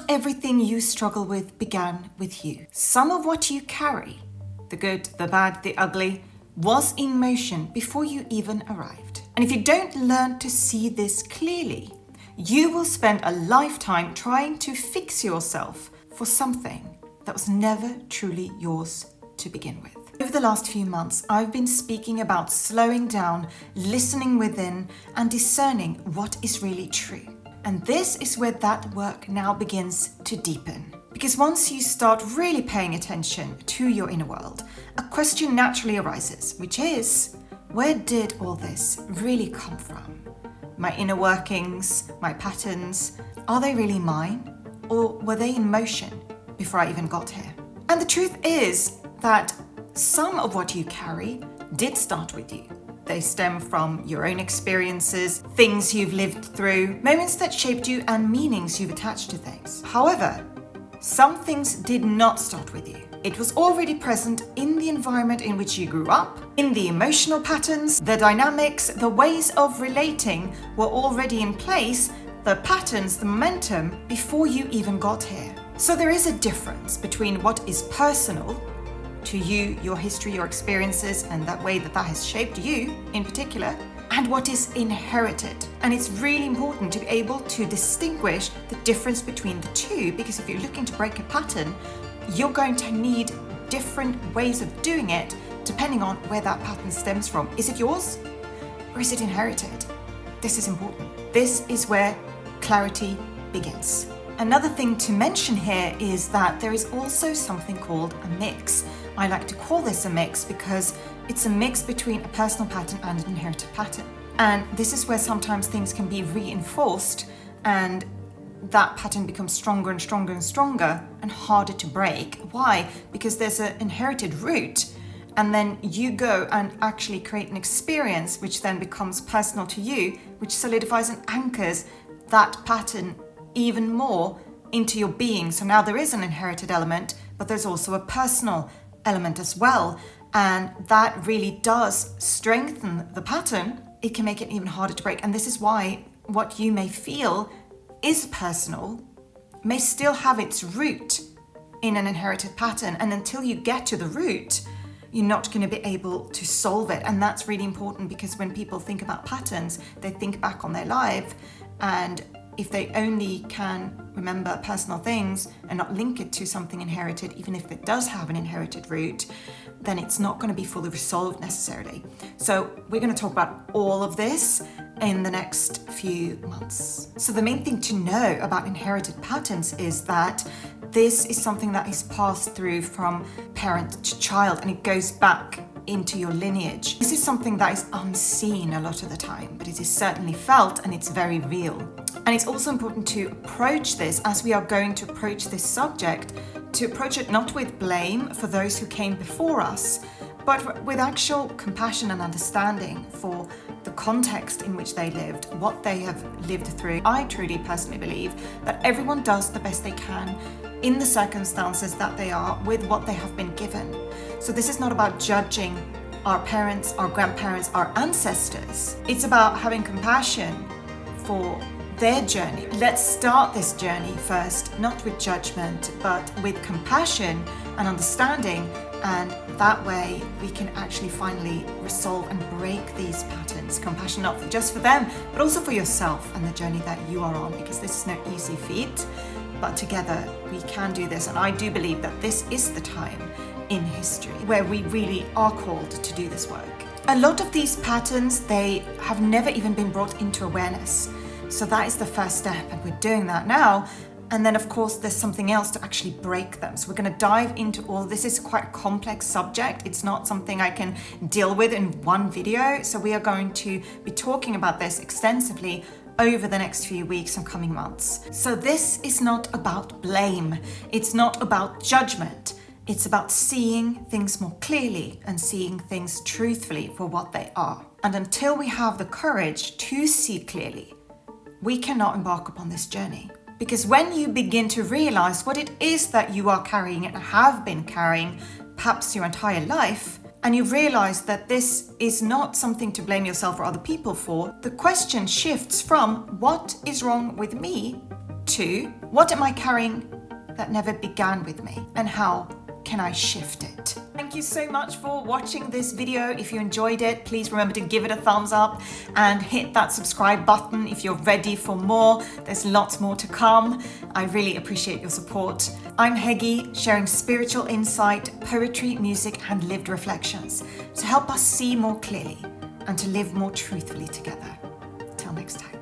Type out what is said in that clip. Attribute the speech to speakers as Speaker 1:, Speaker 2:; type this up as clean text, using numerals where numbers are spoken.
Speaker 1: everything you struggle with began with you. Some of what you carry, the good, the bad, the ugly, was in motion before you even arrived. And if you don't learn to see this clearly, you will spend a lifetime trying to fix yourself for something that was never truly yours to begin with. Over the last few months, I've been speaking about slowing down, listening within, and discerning what is really true. And this is where that work now begins to deepen. Because once you start really paying attention to your inner world, a question naturally arises, which is, where did all this really come from? My inner workings, my patterns, are they really mine? Or were they in motion before I even got here? And the truth is that some of what you carry did start with you. They stem from your own experiences, things you've lived through, moments that shaped you, and meanings you've attached to things. However, some things did not start with you. It was already present in the environment in which you grew up, in the emotional patterns, the dynamics, the ways of relating were already in place, the patterns, the momentum, before you even got here. So there is a difference between what is personal to you, your history, your experiences, and that way that has shaped you in particular, and what is inherited. And it's really important to be able to distinguish the difference between the two, because if you're looking to break a pattern, you're going to need different ways of doing it depending on where that pattern stems from. Is it yours or is it inherited? This is important. This is where clarity begins. Another thing to mention here is that there is also something called a mix. I like to call this a mix because it's a mix between a personal pattern and an inherited pattern. And this is where sometimes things can be reinforced and that pattern becomes stronger and stronger and stronger and harder to break. Why? Because there's an inherited root, and then you go and actually create an experience which then becomes personal to you, which solidifies and anchors that pattern even more into your being. So now there is an inherited element, but there's also a personal element as well. And that really does strengthen the pattern. It can make it even harder to break. And this is why what you may feel is personal may still have its root in an inherited pattern. And until you get to the root, you're not going to be able to solve it. And that's really important, because when people think about patterns, they think back on their life, and if they only can remember personal things and not link it to something inherited, even if it does have an inherited root, then it's not going to be fully resolved necessarily. So we're going to talk about all of this in the next few months. So the main thing to know about inherited patterns is that this is something that is passed through from parent to child, and it goes back into your lineage. This is something that is unseen a lot of the time, but it is certainly felt, and it's very real. And it's also important to approach this, as we are going to approach this subject, to approach it not with blame for those who came before us, but with actual compassion and understanding for the context in which they lived, what they have lived through. I truly personally believe that everyone does the best they can in the circumstances that they are with what they have been given. So this is not about judging our parents, our grandparents, our ancestors. It's about having compassion for their journey. Let's start this journey first, not with judgment, but with compassion and understanding. And that way we can actually finally resolve and break these patterns. Compassion not just for them, but also for yourself and the journey that you are on, because this is no easy feat, but together we can do this. And I do believe that this is the time in history where we really are called to do this work. A lot of these patterns, they have never even been brought into awareness. So that is the first step, and we're doing that now. And then of course there's something else to actually break them. So we're going to dive into all this. Is quite a complex subject. It's not something I can deal with in one video. So we are going to be talking about this extensively over the next few weeks and coming months. So this is not about blame. It's not about judgment. It's about seeing things more clearly and seeing things truthfully for what they are. And until we have the courage to see clearly, we cannot embark upon this journey. Because when you begin to realize what it is that you are carrying and have been carrying perhaps your entire life, and you realize that this is not something to blame yourself or other people for, the question shifts from what is wrong with me 2, what am I carrying that never began with me? And how can I shift it? Thank you so much for watching this video. If you enjoyed it, please remember to give it a thumbs up and hit that subscribe button if you're ready for more. There's lots more to come. I really appreciate your support. I'm Hege, sharing spiritual insight, poetry, music, and lived reflections to help us see more clearly and to live more truthfully together. Till next time.